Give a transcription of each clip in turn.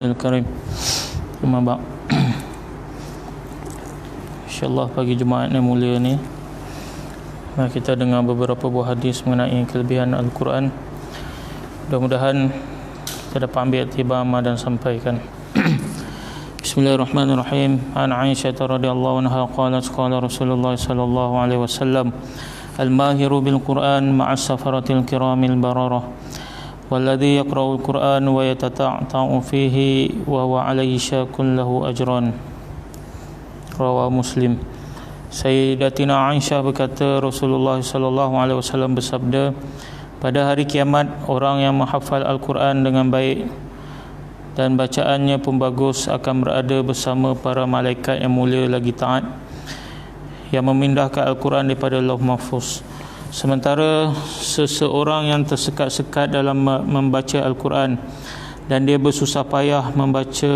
Al-Karim. Amma ba'd. InsyaAllah pagi Jumaat yang mulia ni kita dengar beberapa buah hadis mengenai kelebihan Al-Quran. Mudah-mudahan kita dapat ambil iktibar dan sampaikan. Bismillahirrahmanirrahim. An Aisyah radhiyallahu anha qalat qala Rasulullah sallallahu alaihi wasallam al-mahiru bil Quran ma'a safaratil kiramil bararah والذي يقرأ القرآن ويتتعتع فيه وهو عليه شاك له أجران. Rawah Muslim. Sayyidatina Aisyah berkata, Rasulullah sallallahu alaihi wasallam bersabda, pada hari kiamat orang yang menghafal Al-Quran dengan baik dan bacaannya pun bagus akan berada bersama para malaikat yang mulia lagi taat yang memindahkan Al-Quran daripada Lauh Mahfuz. Sementara seseorang yang tersekat-sekat dalam membaca Al-Quran dan dia bersusah payah membaca,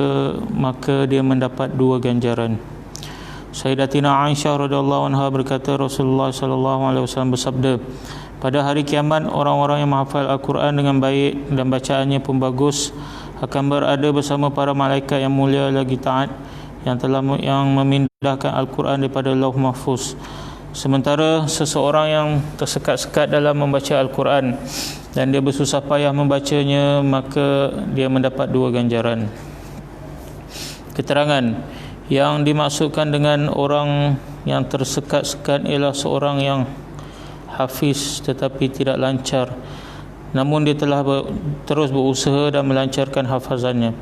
maka dia mendapat dua ganjaran. Sayyidatina Aisyah radhiyallahu anha berkata, Rasulullah sallallahu alaihi wasallam bersabda, pada hari kiamat orang-orang yang menghafal Al-Quran dengan baik dan bacaannya pun bagus akan berada bersama para malaikat yang mulia lagi taat yang memindahkan Al-Quran daripada Lauh Mahfuz. Sementara seseorang yang tersekat-sekat dalam membaca Al-Quran dan dia bersusah payah membacanya, maka dia mendapat dua ganjaran. Keterangan yang dimaksudkan dengan orang yang tersekat-sekat ialah seorang yang hafiz tetapi tidak lancar, namun dia telah terus berusaha dan melancarkan hafazannya.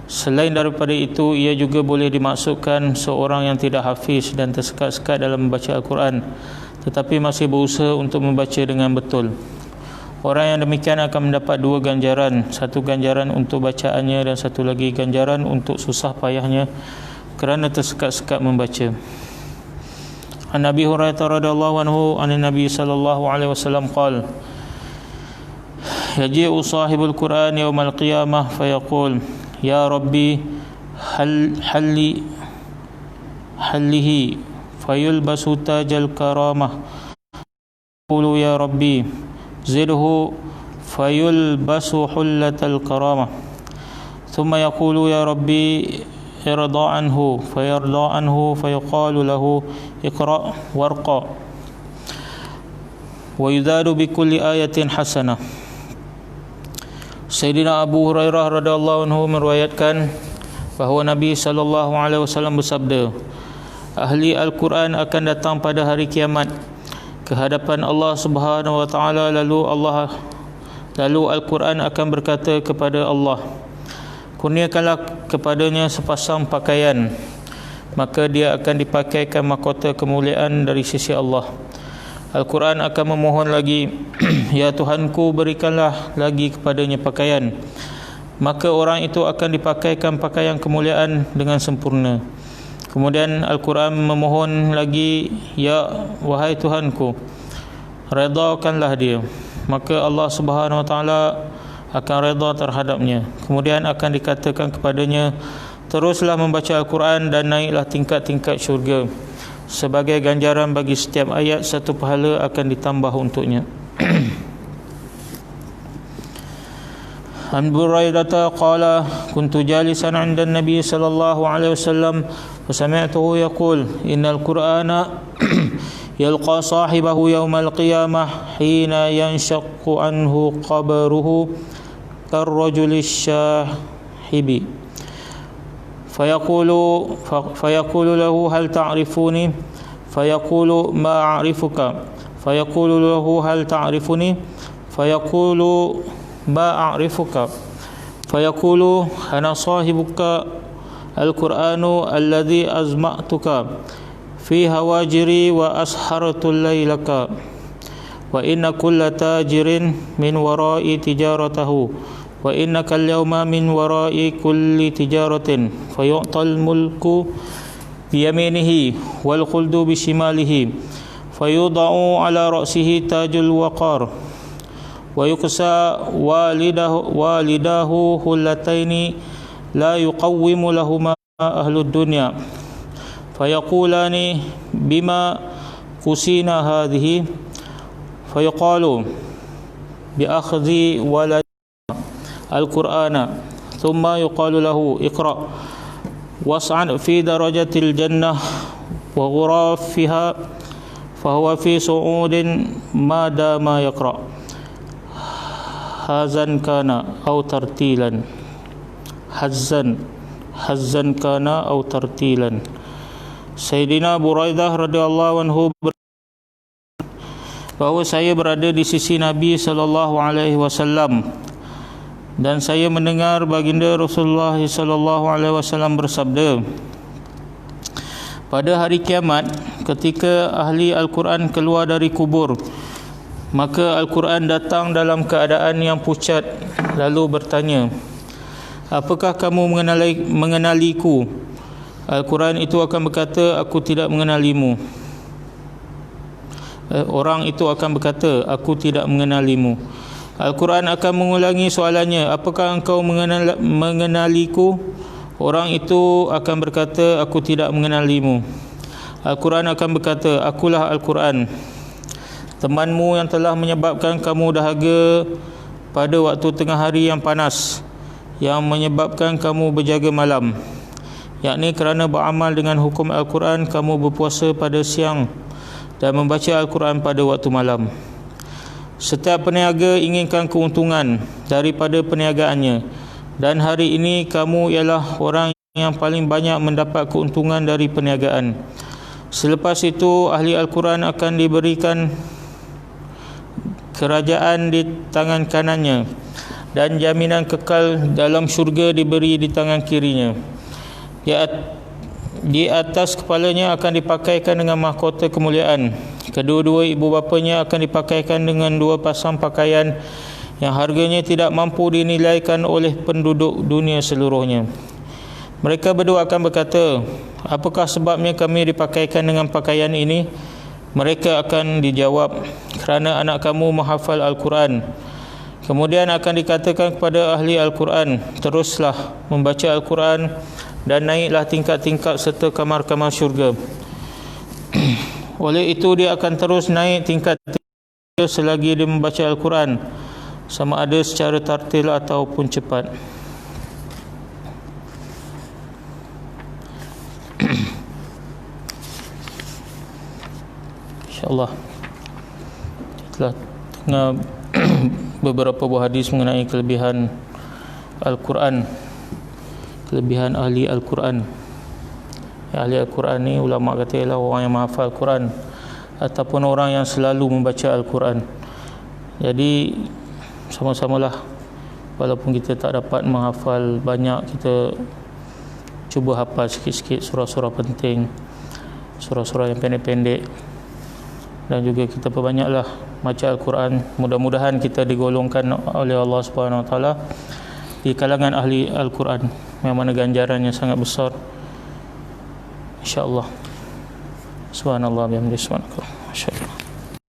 Selain daripada itu, ia juga boleh dimaksudkan seorang yang tidak hafiz dan tersekat-sekat dalam membaca Al-Quran tetapi masih berusaha untuk membaca dengan betul. Orang yang demikian akan mendapat dua ganjaran, satu ganjaran untuk bacaannya dan satu lagi ganjaran untuk susah payahnya kerana tersekat-sekat membaca. An Nabi Hurairah radhiyallahu anhu an Nabi sallallahu alaihi wasallam qala yaji'u sahibul Quran yawmal qiyamah fayaqul ya Rabbi hallihi fayulbasu tajal karamah, qulu ya Rabbi zidhu fayulbasu hullatal karamah, thumma yaqulu ya Rabbi irda anhu fayarda anhu fayuqalu lahu iqra warqa wa yudadu bikulli ayatin hasanah. Sayyidina Abu Hurairah radhiyallahu anhu meriwayatkan bahawa Nabi sallallahu alaihi wasallam bersabda, ahli Al-Quran akan datang pada hari kiamat ke hadapan Allah Subhanahu wa taala, lalu Al-Quran akan berkata kepada Allah, kurniakanlah kepadanya sepasang pakaian, maka dia akan dipakaikan mahkota kemuliaan dari sisi Allah. Al-Quran akan memohon lagi, ya Tuhanku, berikanlah lagi kepadanya pakaian, maka orang itu akan dipakaikan pakaian kemuliaan dengan sempurna. Kemudian Al-Quran memohon lagi, ya wahai Tuhanku, redakanlah dia, maka Allah Subhanahu wa taala akan reda terhadapnya. Kemudian akan dikatakan kepadanya, teruslah membaca Al-Quran dan naiklah tingkat-tingkat syurga. Sebagai ganjaran bagi setiap ayat, satu pahala akan ditambah untuknya. An Buraidah qala kuntu jalisan 'inda an-nabi sallallahu alaihi wasallam wa sami'tuhu yaqul innal qur'ana yalqa sahibahu yawmal qiyamah hina yanshaqqu anhu qabruhu karrajuli syahibi فيقول له هل تعرفوني فيقول ما أعرفك فيقول له هل تعرفني فيقول ما أعرفك فيقول أنا صاحبك القرآن الذي أزمعتك في هواجري وأسحرت ليلك وإن كل تاجر من وراء تجارته وإنك اليوم من وراء كل تجارة فيعطى الملك بيمينه والخلد بشماله فيوضع على رأسه تاج الوقار ويكسى والداه هلتين لا يقوم لهما أهل الدنيا فيقولان بما كسينا هذه فيقال بأخذ ولد Al-Qur'ana thumma yuqalu lahu iqra was'ad fi darajatil jannah wa ghurafiha fahuwa fi su'udin ma dama yaqra hazan kana aw tartilan hazan kana aw tartilan. Sayyidina Buraidah radhiyallahu anhu bahawa saya berada di sisi Nabi sallallahu alaihi wasallam dan saya mendengar baginda Rasulullah sallallahu alaihi wasallam bersabda, pada hari kiamat ketika ahli Al-Quran keluar dari kubur, maka Al-Quran datang dalam keadaan yang pucat lalu bertanya, apakah kamu mengenaliku? Al-Quran itu akan berkata, aku tidak mengenalimu. Orang itu akan berkata, aku tidak mengenalimu. Al-Quran akan mengulangi soalannya, apakah engkau mengenaliku? Orang itu akan berkata, aku tidak mengenalimu. Al-Quran akan berkata, akulah Al-Quran, temanmu yang telah menyebabkan kamu dahaga pada waktu tengah hari yang panas, yang menyebabkan kamu berjaga malam, yakni kerana beramal dengan hukum Al-Quran kamu berpuasa pada siang dan membaca Al-Quran pada waktu malam. Setiap peniaga inginkan keuntungan daripada perniagaannya, dan hari ini kamu ialah orang yang paling banyak mendapat keuntungan dari perniagaan. Selepas itu ahli Al-Quran akan diberikan kerajaan di tangan kanannya dan jaminan kekal dalam syurga diberi di tangan kirinya. Di atas kepalanya akan dipakaikan dengan mahkota kemuliaan. Kedua-dua ibu bapanya akan dipakaikan dengan dua pasang pakaian yang harganya tidak mampu dinilaikan oleh penduduk dunia seluruhnya. Mereka berdua akan berkata, apakah sebabnya kami dipakaikan dengan pakaian ini? Mereka akan dijawab, kerana anak kamu menghafal Al-Quran. Kemudian akan dikatakan kepada ahli Al-Quran, teruslah membaca Al-Quran dan naiklah tingkat-tingkat serta kamar-kamar syurga. Oleh itu dia akan terus naik tingkat-tingkat selagi dia membaca Al-Quran, sama ada secara tartil ataupun cepat. InsyaAllah telah dengar beberapa buah hadis mengenai kelebihan Al-Quran, kelebihan ahli Al-Quran. Ahli Al-Quran ni ulama kata ialah orang yang menghafal Al-Quran ataupun orang yang selalu membaca Al-Quran. Jadi sama-samalah, walaupun kita tak dapat menghafal banyak, kita cuba hafal sikit-sikit surah-surah penting, surah-surah yang pendek-pendek, dan juga kita perbanyaklah baca Al-Quran. Mudah-mudahan kita digolongkan oleh Allah Subhanahu Wa Taala di kalangan ahli Al-Quran, yang mana ganjarannya sangat besar, insya-Allah. Subhanallah bihamdihi, subhanallah.